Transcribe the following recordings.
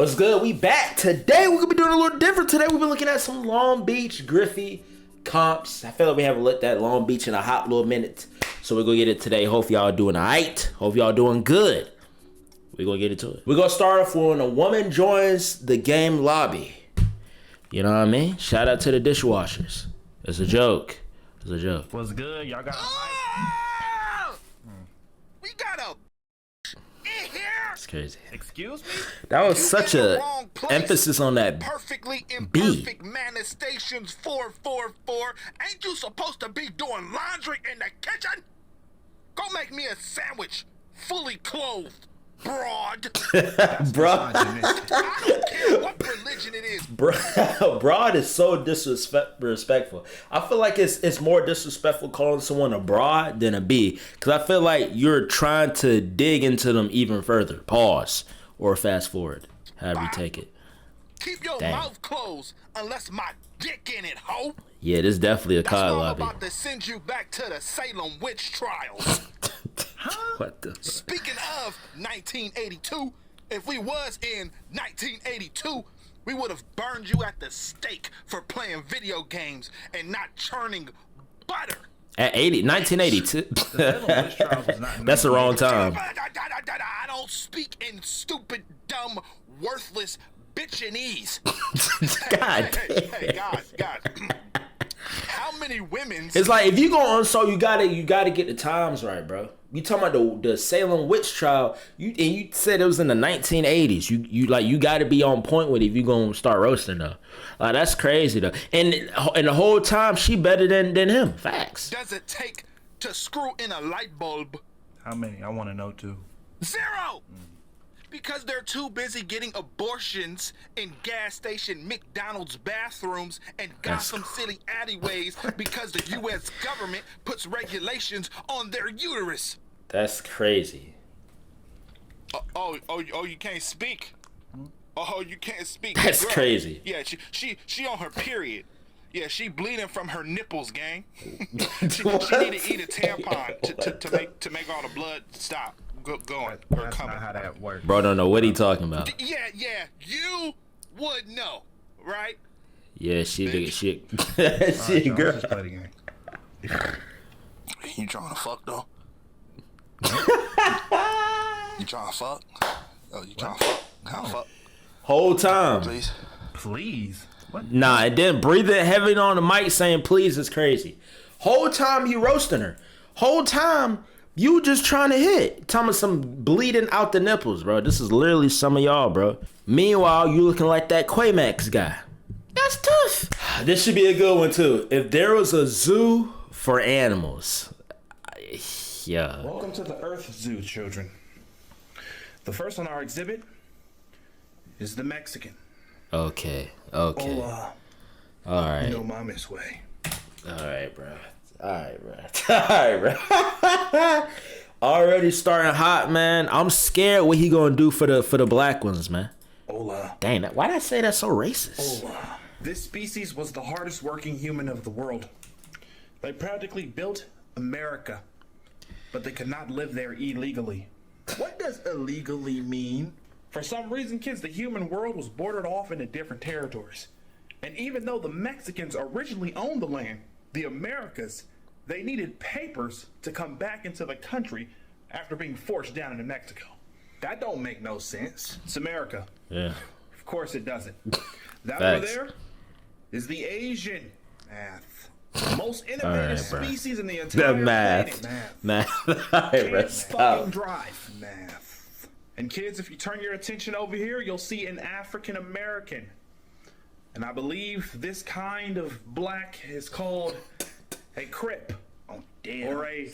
What's good? We back. Today we're going to be doing a little different. Today we've been looking at some LongBeachGriffy comps. I feel like we haven't looked at Long Beach in a hot little minute. So we're going to get it today. Hope y'all doing all right. Hope y'all doing good. We're going to get into it. We're going to start off when a woman joins the game lobby. You know what I mean? Shout out to the dishwashers. It's a joke. It's a joke. What's good? Y'all got We got a in here. It's crazy. Excuse me? That was You such in the a wrong place. emphasis on that Perfectly B. imperfect manifestations 444. Ain't you supposed to be doing laundry in the kitchen? Go make me a sandwich, fully clothed, broad. Bro. I don't care what religion it is. Broad is so disrespectful. I feel like it's more disrespectful calling someone a broad than a B, because I feel like you're trying to dig into them even further. Pause or fast forward, however you take it. Keep your Damn. mouth closed unless my dick in it, ho. Yeah, this is definitely a That's why COD I'm lobby. about to send you back to the Salem witch trials. What the? Speaking of 1982, if we was in 1982, we would have burned you at the stake for playing video games and not churning butter. At 1982. That's the wrong time. I don't speak in stupid, dumb, worthless bitchinese. God. Hey, guys. How many women's... It's like if you go on, so you gotta get the times right, bro. You talking about the Salem witch trial? You said it was in the 1980s. You got to be on point with it if you gonna start roasting her. Like, that's crazy though. And the whole time she better than him. Facts. Does it take to screw in a light bulb? How many? I want to know too. 0! Because they're too busy getting abortions in gas station McDonald's bathrooms and Gotham City alleyways because the U.S. government puts regulations on their uterus. That's crazy. Oh, you can't speak. Oh, you can't speak. That's Girl, crazy. Yeah, she on her period. Yeah, she bleeding from her nipples, gang. she need to eat a tampon to make all the blood stop going or That's coming. not how that works. Bro, don't know what he talking about. Yeah, you would know, right? Yeah, she Bitch. she a girl. Let's play the game. You trying to fuck though? You trying to fuck? Oh, you trying to fuck? Can I fuck? Whole time. Please. Please. What? Nah, and then breathing heavy on the mic saying please is crazy. Whole time you roasting her. Whole time you just trying to hit. Talking about some bleeding out the nipples, bro. This is literally some of y'all, bro. Meanwhile, you looking like that Quaymax guy. That's tough. This should be a good one too. If there was a zoo for animals. Yeah. Welcome to the Earth Zoo, children. The first on our exhibit is the Mexican. Okay. Hola. All right. No mama's way. All right, bro. Already starting hot, man. I'm scared what he gonna do for the black ones, man. Hola. Dang, why did I say that so racist? Hola. This species was the hardest working human of the world. They practically built America, but they could not live there illegally. What does illegally mean? For some reason, kids, the human world was bordered off into different territories. And even though the Mexicans originally owned the land, the Americas, they needed papers to come back into the country after being forced down into Mexico. That don't make no sense. It's America. Yeah. Of course it doesn't. That Facts. over there is the Asian math. Most innovative All right, bro. species in the The entire math. planet. Math. All right, bro. Can't Stop. fucking drive. Math. And kids, if you turn your attention over here, you'll see an African American. And I believe this kind of black is called a Crip. Oh, damn. Or a...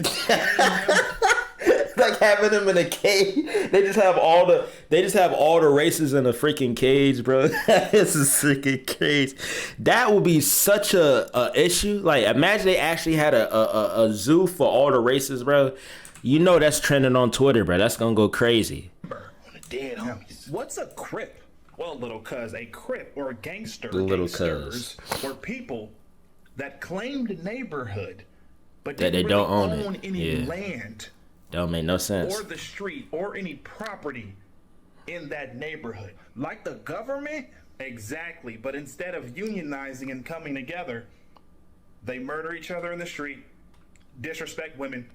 Like having them in a cage. They just have all the races in a freaking cage, bro. It's a freaking cage. That would be such a issue. Like, imagine they actually had a zoo for all the races, bro. You know that's trending on Twitter, bro. That's gonna go crazy. Dead homies. What's a Crip? Well, little cuz, a Crip or a gangster, The little gangsters were people that claimed a neighborhood, but That didn't they don't really own it. any Yeah. land Don't make no sense. or the street or any property in that neighborhood. Like the government? Exactly, but instead of unionizing and coming together, they murder each other in the street, disrespect women,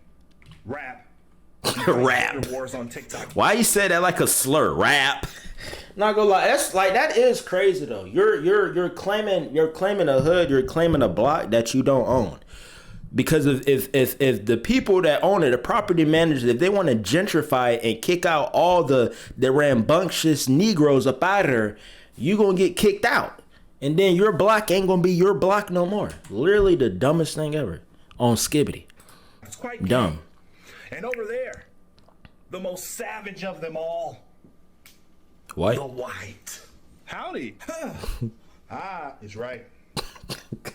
rap, Rap. wars on TikTok. Why you say that like a slur? Rap. Not gonna lie, that's like, that is crazy though. You're claiming a hood, you're claiming a block that you don't own. Because if the people that own it, the property managers, if they want to gentrify it and kick out all the rambunctious Negroes up out of there, you gonna get kicked out. And then your block ain't gonna be your block no more. Literally the dumbest thing ever on Skibbity. It's quite dumb. And over there, the most savage of them all, What? the white. Howdy. Is right.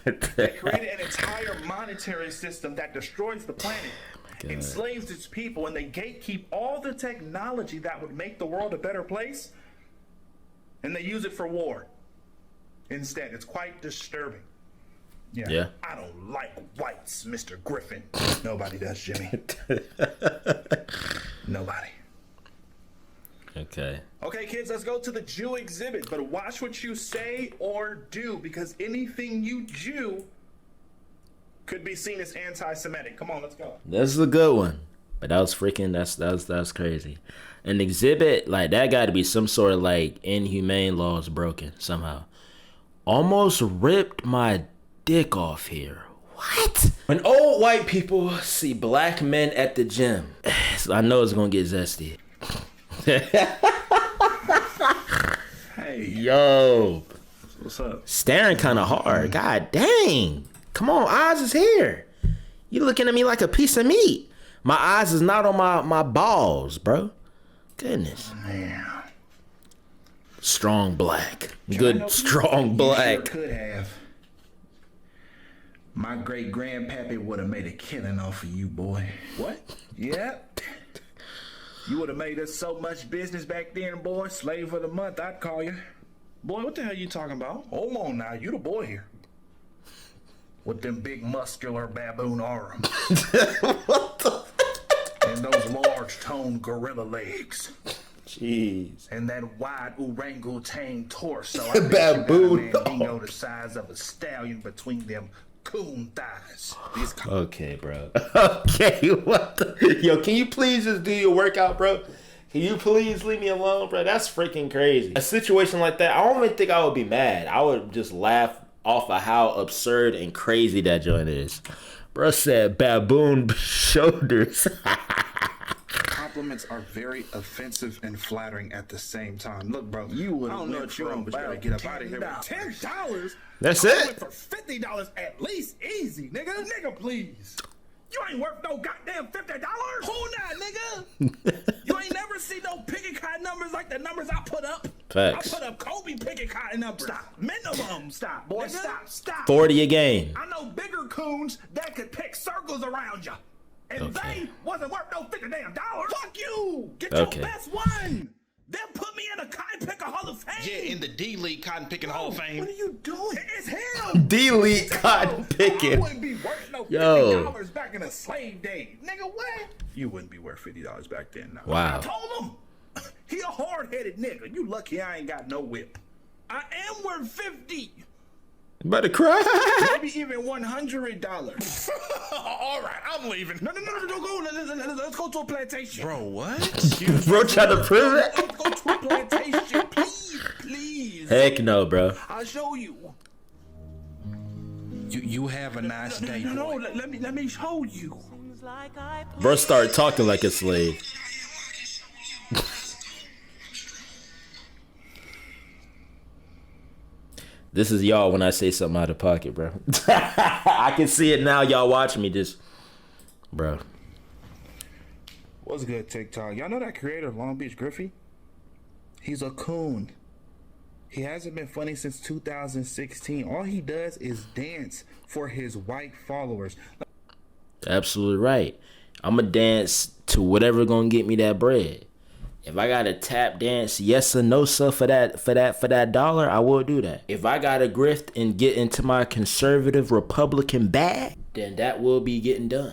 They created an entire monetary system that destroys the planet, enslaves its people, and they gatekeep all the technology that would make the world a better place, and they use it for war. Instead, it's quite disturbing. Yeah. I don't like whites, Mr. Griffin. Nobody does, Jimmy. Nobody. Okay. Okay, kids, let's go to the Jew exhibit. But watch what you say or do, because anything you Jew could be seen as anti-Semitic. Come on, let's go. That's a good one. But that was freaking, that's crazy. An exhibit, like, that got to be some sort of, like, inhumane laws broken somehow. Almost ripped my dick off here. What? When old white people see black men at the gym, I know it's going to get zesty. Hey. Yo. What's up? Staring kind of hard. God dang. Come on, eyes is here. You looking at me like a piece of meat. My eyes is not on my balls, bro. Goodness. Man. Strong black. Good, strong black. You sure could have. My great grandpappy would have made a killing off of you, boy. What? Yep. You would have made us so much business back then, boy. Slave of the month, I'd call you. Boy, what the hell you talking about? Hold on now, you the boy here. With them big muscular baboon arms. What the? And those large toned gorilla legs. Jeez. And that wide orangutan torso. Baboon Dingo the size of a stallion between them coon thighs. Okay, bro. Okay, what the? Yo, can you please just do your workout, bro? Can you please leave me alone, bro? That's freaking crazy. A situation like that, I don't even think I would be mad. I would just laugh off of how absurd and crazy that joint is. Bro said baboon shoulders. Compliments are very offensive and flattering at the same time. Look, bro, you would. I don't know what you're on, but you better get up out of here. $10? That's I it? went for $50 at least, easy, nigga. Nigga, please. You ain't worth no goddamn $50. Who not, nigga? You ain't never seen no picking cotton numbers like the numbers I put up. Facts. I put up Kobe picking cotton numbers. Stop. Minimum. Stop, boy. Nigga. Stop. 40 a game. I know bigger coons that could pick circles around you. And they wasn't worth no $50 damn. Fuck you. Get your best one. They'll put me in a cotton picker Hall of Fame. Yeah, in the D-League Cotton Picking Hall of Fame. What are you doing? It's him. D-League cotton picking. I wouldn't be worth no $50 back in the slave days. Nigga, what? You wouldn't be worth $50 back then. No. Wow. I told him. He a hard-headed nigga. You lucky I ain't got no whip. I am worth 50. Better cry. Maybe even $100. All right, I'm leaving. No, don't go. Let's go to a plantation. Bro, what? Bro trying to prove it? Let's go to a plantation, please. Heck no, bro. I'll show you. You have a nice day, boy. No, let me show you. Bro started talking like a slave. This is y'all when I say something out of pocket, bro. I can see it now. Y'all watching me just, bro. What's good, TikTok? Y'all know that creator of LongBeachGriffy? He's a coon. He hasn't been funny since 2016. All he does is dance for his white followers. Absolutely right. I'ma dance to whatever gonna get me that bread. If I gotta tap dance yes or no sir for that dollar, I will do that. If I gotta grift and get into my conservative Republican bag, then that will be getting done.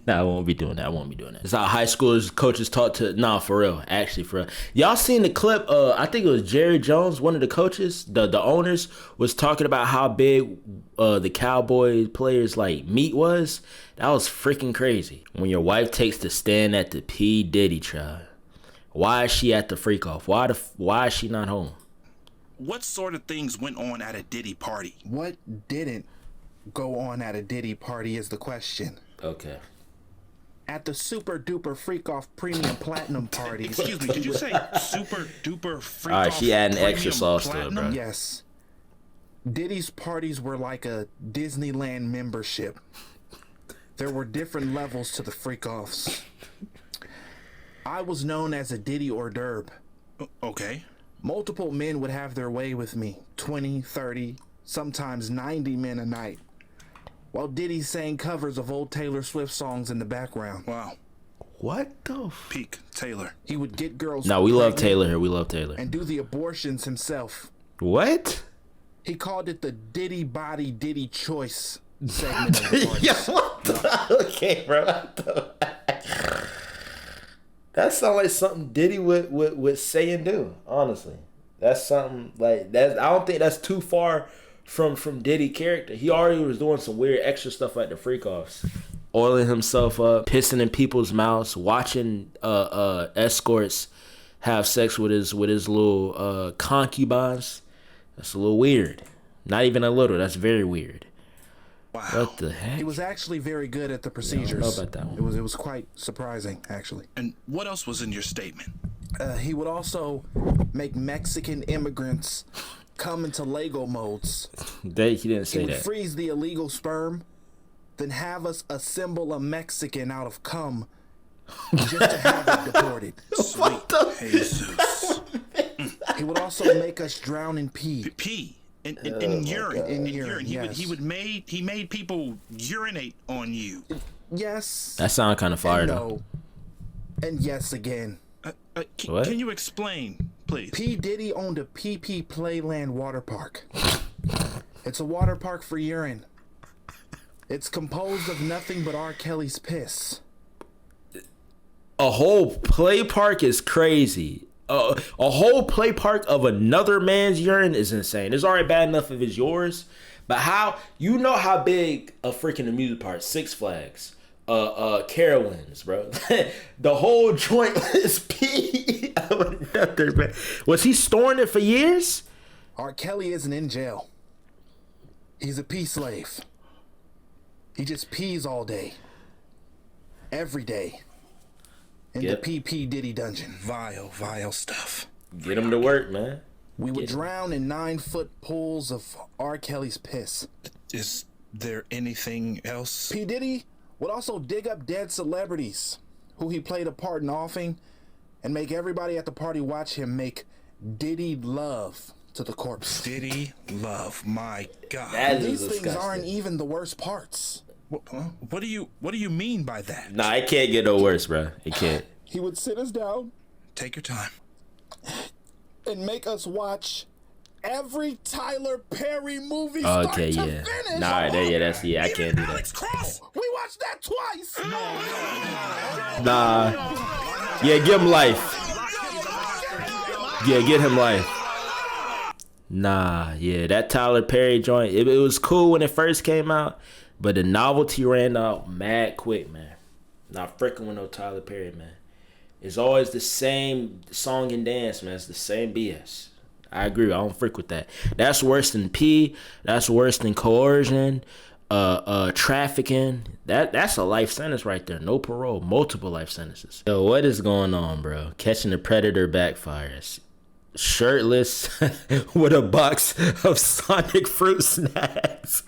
Nah, I won't be doing that. I won't be doing that. It's how high schoolers coaches talk to. Nah, for real. Actually, for real. Y'all seen the clip? I think it was Jerry Jones, one of the coaches, the owners, was talking about how big the Cowboy players like meat was. That was freaking crazy. When your wife takes the stand at the P Diddy trial, why is she at the freak off? Why is she not home? What sort of things went on at a Diddy party? What didn't go on at a Diddy party is the question. Okay. At the Super Duper Freak Off Premium Platinum party. Excuse me, did you say super duper freak All right, off she adding premium extra sauce to it, platinum? bro. Yes. Diddy's parties were like a Disneyland membership. There were different levels to the freak offs. I was known as a Diddy hors d'oeuvre. Okay. Multiple men would have their way with me. 20, 30, sometimes 90 men a night. While Diddy sang covers of old Taylor Swift songs in the background. Wow. What the? Peak Taylor. He would get girls. No, we love pregnant Taylor here. We love Taylor. And do the abortions himself. What? He called it the Diddy Body Diddy Choice segment of the party. Yeah, what the? Okay, bro. What the? That sounds like something Diddy would say and do. Honestly, that's something like that. I don't think that's too far from Diddy character. He already was doing some weird extra stuff at the freak offs, oiling himself up, pissing in people's mouths, watching escorts have sex with his little concubines. That's a little weird. Not even a little. That's very weird. Wow. What the heck? He was actually very good at the procedures. I don't know about that one. It was quite surprising, actually. And what else was in your statement? He would also make Mexican immigrants come into Lego modes. He didn't He say would that. freeze the illegal sperm, then have us assemble a Mexican out of cum just to have it deported. Sweet Jesus. He would also make us drown in pee. Pee. In urine. In In urine, urine. yes. He made people urinate on you. Yes. That sounded kind of fire and though. no. And yes again. What? Can you explain, please? P. Diddy owned a PP Playland water park. It's a water park for urine. It's composed of nothing but R. Kelly's piss. A whole play park is crazy. A whole play park of another man's urine is insane. It's already bad enough if it's yours, but how you know how big a freaking amusement park, Six Flags, Carowinds, bro. The whole joint is pee of another man. Was he storing it for years? R. Kelly isn't in jail. He's a pee slave. He just pees all day. Every day. In Yep. the PP Diddy dungeon. Vile stuff. Get him to work, man. We would Get him. drown in 9-foot pools of R. Kelly's piss. Is there anything else? P. Diddy would also dig up dead celebrities who he played a part in offing and make everybody at the party watch him make Diddy love to the corpse. Diddy love, my God. That is These things disgusting. aren't even the worst parts. What do you mean by that? Nah, it can't get no worse, bro. It can't. He would sit us down Take your time. and make us watch every Tyler Perry movie start Okay, to yeah. finish. Nah, I can't do that. Alex Cross. We watched that twice. Nah. Yeah, give him life. Yeah, get him life. Nah, yeah, that Tyler Perry joint, it was cool when it first came out, but the novelty ran out mad quick, man. Not freaking with no Tyler Perry, man. It's always the same song and dance, man. It's the same BS. I agree. I don't freak with that. That's worse than P. That's worse than coercion, trafficking. That's a life sentence right there. No parole. Multiple life sentences. Yo, what is going on, bro? Catching the Predator backfires. Shirtless with a box of Sonic fruit snacks.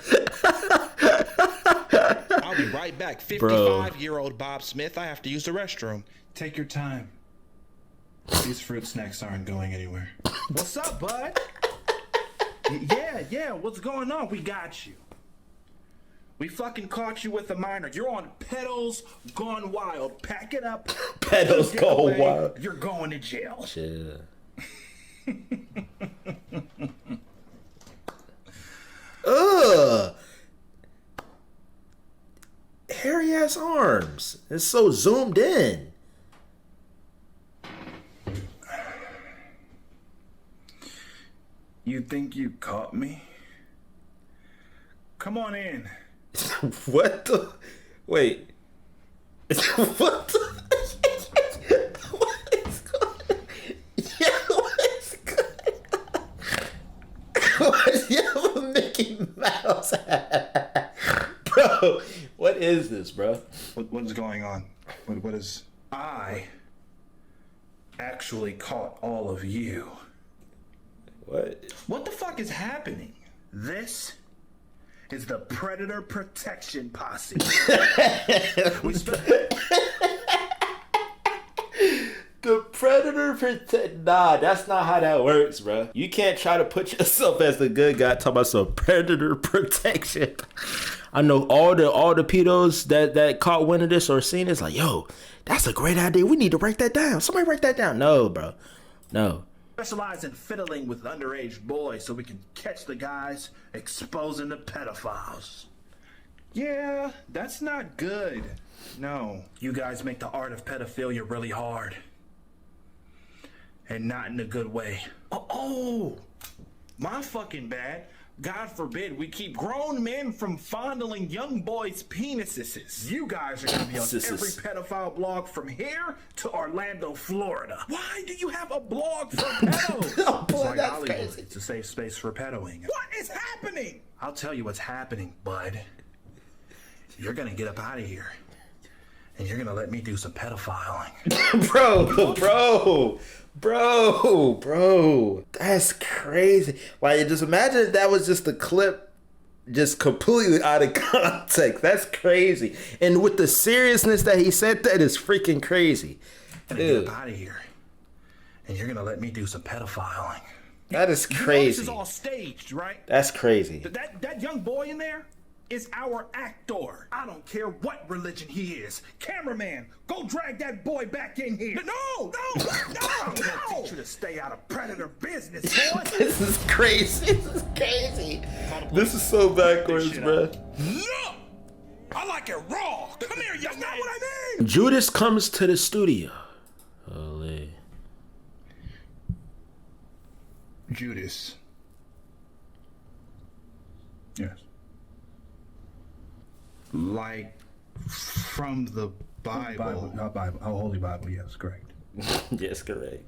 I'll be right back. 55-year-old Bob Smith. I have to use the restroom. Take your time. These fruit snacks aren't going anywhere. What's up, bud? Yeah, what's going on? We got you. We fucking caught you with a minor. You're on pedals gone wild. Pack it up. Pedals Get go away. wild. You're going to jail. Chill. Ugh. Hairy ass ass arms. It's so zoomed in. You think you caught me? Come on in. What the? Wait. What the? What is going? Yeah, what is going? What? Yeah, Mickey Mouse. Bro, what is this, bro? What is going on? What is... I actually caught all of you. What? What the fuck is happening? This is the Predator Protection Posse. The Predator protect. Nah, that's not how that works, bro. You can't try to put yourself as the good guy talking about some Predator protection. I know all the pedos that caught wind of this or seen this, like, yo, that's a great idea. We need to write that down. Somebody write that down. No, bro. No. Specialize in fiddling with underage boys so we can catch the guys exposing the pedophiles. Yeah, that's not good. No. You guys make the art of pedophilia really hard. And not in a good way. Oh, my fucking bad. God forbid we keep grown men from fondling young boys' penises. You guys are gonna be on every pedophile blog from here to Orlando, Florida. Why do you have a blog for pedos? Oh, boy, It's like that's Hollywood. crazy. It's a safe space for pedoing. What is happening? I'll tell you what's happening, bud. You're gonna get up out of here. And you're gonna let me do some pedophiling. Bro, that's crazy. Like, just imagine if that was just a clip, just completely out of context. That's crazy. And with the seriousness that he said, that is freaking crazy. I'm gonna get up out of here. And you're gonna let me do some pedophiling. That is You know crazy. this is all staged, right? That's crazy. That young boy in there is our actor. I don't care what religion he is. Cameraman, go drag that boy back in here. No! I'm gonna teach you to stay out of Predator business, boy. This is crazy. This is so backwards, bro. No! I like it raw. Come here, young man. That's not what I mean. Judas comes to the studio. Holy. Judas. Yes. Like from the Bible. Bible. Oh, Holy Bible, yes, correct. Yes, correct.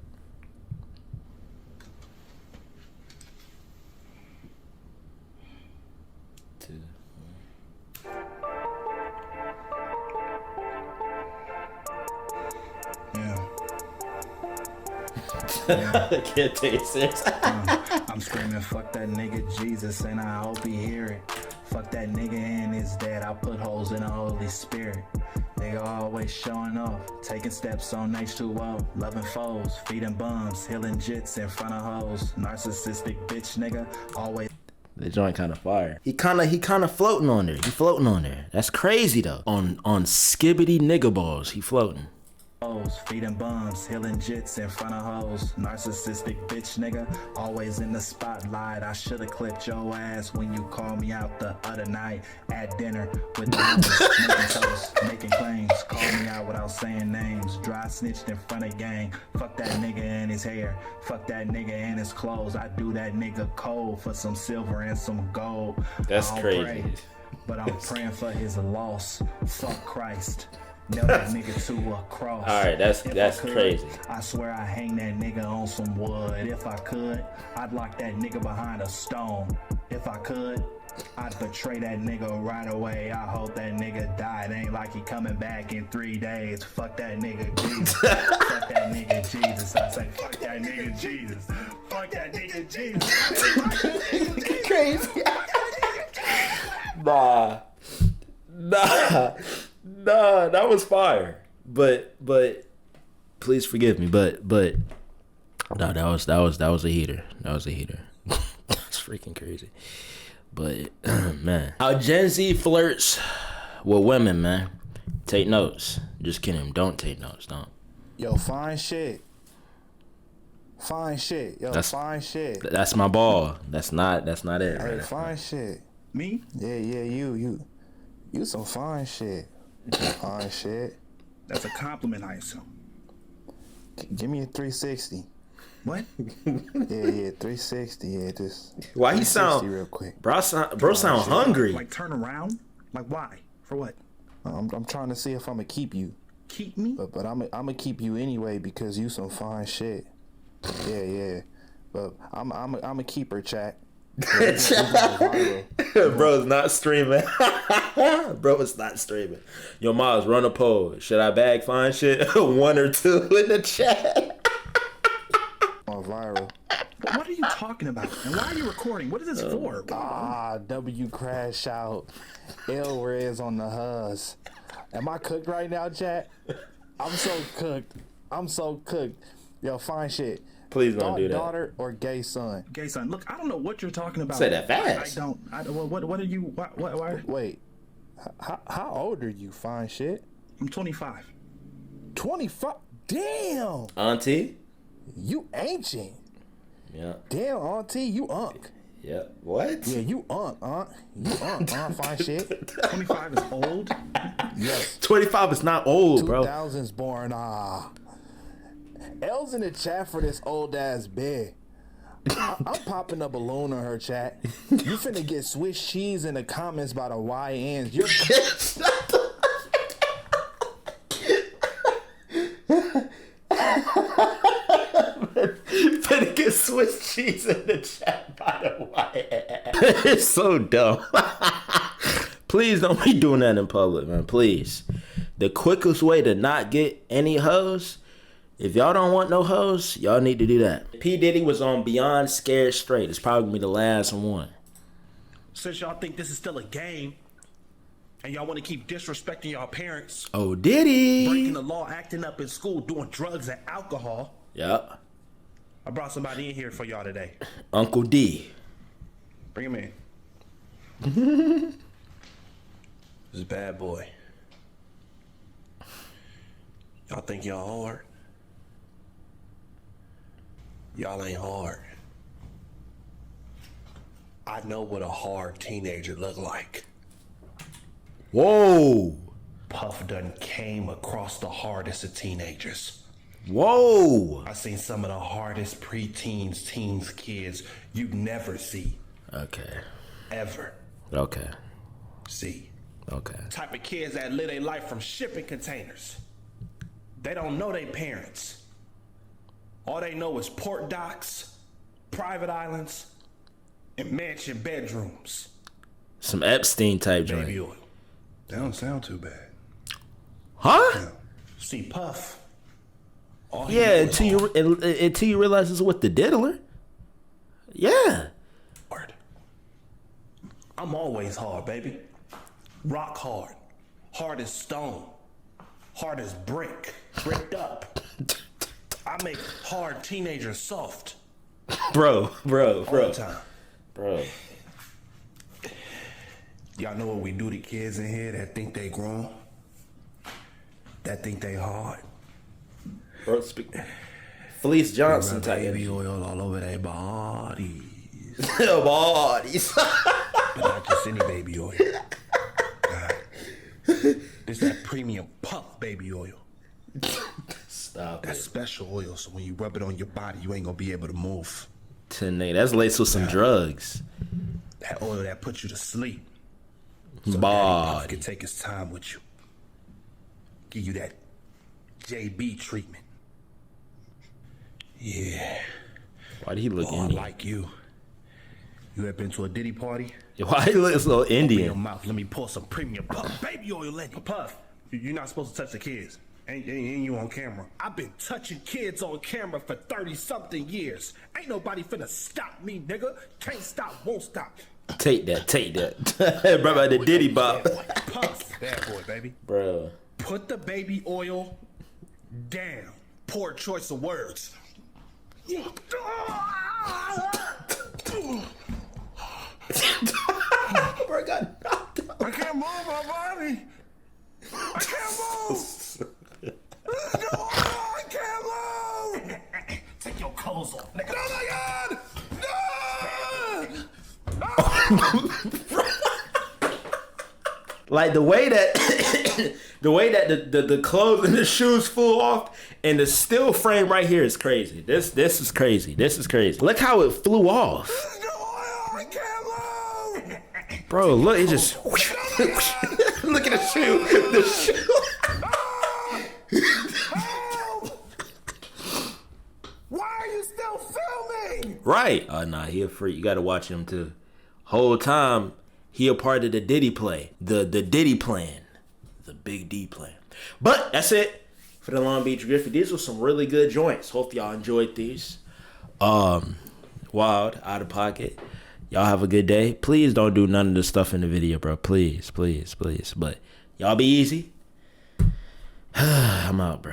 I can't take it serious. I'm screaming, fuck that nigga Jesus, and I hope he hear it. Fuck that nigga and his dad, I put holes in the Holy Spirit. Nigga always showing off, taking steps on H2O, loving foes, feeding bums, healing jits in front of hoes. Narcissistic bitch nigga, always. The joint kind of fire. He kind of floating on there. He floating on there. That's crazy though. On skibbity nigga balls, he floating. Feeding bums, healing jits in front of hoes. Narcissistic bitch nigga, always in the spotlight. I shoulda clipped your ass when you called me out the other night at dinner with the homies, making toast, making claims. Called me out without saying names. Dry snitched in front of gang. Fuck that nigga and his hair. Fuck that nigga and his clothes. I do that nigga cold for some silver and some gold. That's crazy. Pray, but I'm praying for his loss. Fuck Christ. Nail that nigga to a cross. Alright, that's crazy. I swear I hang that nigga on some wood. If I could, I'd lock that nigga behind a stone. If I could, I'd betray that nigga right away. I hope that nigga died. Ain't like he coming back in 3 days. Fuck that nigga Jesus. Fuck that nigga Jesus. I say fuck that nigga Jesus. Fuck that nigga Jesus. Crazy. Nah, that was fire. But please forgive me. But no, that was a heater. That's freaking crazy. But man, how Gen Z flirts with women, man. Take notes. Just kidding. Don't take notes. Don't. Yo, fine shit. Fine shit. Yo, fine shit. That's my ball. That's not it. Hey, Right? fine shit. Me? Yeah, you some fine shit. Fine shit. That's a compliment, I assume. Give me a 360. What? Yeah, 360. Yeah, just. Why he 360 sound real quick? Bro sound hungry. Like turn around? Like why? For what? I'm trying to see if I'm gonna keep you. Keep me? But I'm gonna keep you anyway because you some fine shit. Yeah. But I'm a keeper, chat. Bro's not streaming. Bro is not streaming. Yo, Miles, run a poll. Should I bag fine shit? 1 or 2 in the chat. On viral. What are you talking about? And why are you recording? What is this for? W crash out. L Rez on the huzz. Am I cooked right now, chat? I'm so cooked. Yo, fine shit. Please don't do that. Daughter or gay son? Gay son. Look, I don't know what you're talking about. Say that fast. I don't. What are you? Why? Wait. How old are you, fine shit? I'm 25. 25? Damn. Auntie? You ancient. Yeah. Damn, auntie, you unk. Yeah. What? Yeah, you unk, fine shit. 25 is old? Yes. 25 is not old, bro. 2000's born. L's in the chat for this old ass bed. I'm popping a balloon on her chat. You finna get Swiss cheese in the comments by the YNs. You're Finna get Swiss cheese in the chat by the way. It's so dumb. Please don't be doing that in public, man. Please. The quickest way to not get any hoes, if y'all don't want no hoes, y'all need to do that. P. Diddy was on Beyond Scared Straight. It's probably gonna be the last one. Since y'all think this is still a game, and y'all want to keep disrespecting y'all parents, Oh, Diddy. breaking the law, acting up in school, doing drugs and alcohol, Yep. I brought somebody in here for y'all today. Uncle D. Bring him in. This is bad boy. Y'all think y'all hard? Y'all ain't hard. I know what a hard teenager look like. Whoa. Puff done came across the hardest of teenagers. Whoa. I seen some of the hardest preteens, teens, kids you'd never see. Okay. Ever Okay. see. Okay. Type of kids that live their life from shipping containers. They don't know their parents. All they know is port docks, private islands, and mansion bedrooms. Some Epstein type Baby joint. oil. That don't sound too bad. Huh? See, Puff. all he Yeah, knew was until you realize it's with the diddler. Yeah. hard. I'm always hard, baby. Rock hard. Hard as stone. Hard as brick. Bricked up. I make hard teenagers soft Bro. all the time. Bro. Y'all know what we do to kids in here that think they grown? That think they hard? Bro, speak. Felice Johnson type. Baby oil all over their bodies. Bodies. But not just any baby oil. This that premium Puff baby oil. Stop That it. special oil, so when you rub it on your body, you ain't gonna be able to move. Nigga, that's laced with some drugs. That oil that puts you to sleep. So Daddy Puff Body. can take his time with you. Give you that JB treatment. Yeah. Why did he look Oh, I Indian? like you. You ever been to a Diddy party? Why he look so Open your Indian? mouth. Let me pour some premium Puff baby oil in you. Puff, you're not supposed to touch the kids. Ain't you on camera? I've been touching kids on camera for 30-something years. Ain't nobody finna stop me, nigga. Can't stop, won't stop. Take that. Bro, about the Diddy bop. Puff, bad boy, baby. Bro. Put the baby oil down. Poor choice of words. Bro got knocked out. I can't move my body. I can't move. No, I can't move. Take your clothes off, nigga. Oh my God! No! Like the way that the clothes and the shoes flew off, and the still frame right here is crazy. This is crazy. This is crazy. Look how it flew off. Bro, look, it just look at the shoe. The shoe. Why are you still filming? Right. Oh nah, he a freak. You gotta watch him too. Whole time he a part of the Diddy play. The Diddy plan. The big D plan. But that's it for the Long Beach Griffy. These were some really good joints. Hope y'all enjoyed these. Wild, out of pocket. Y'all have a good day. Please don't do none of the stuff in the video, bro. Please, please, please. But y'all be easy. I'm out, bro.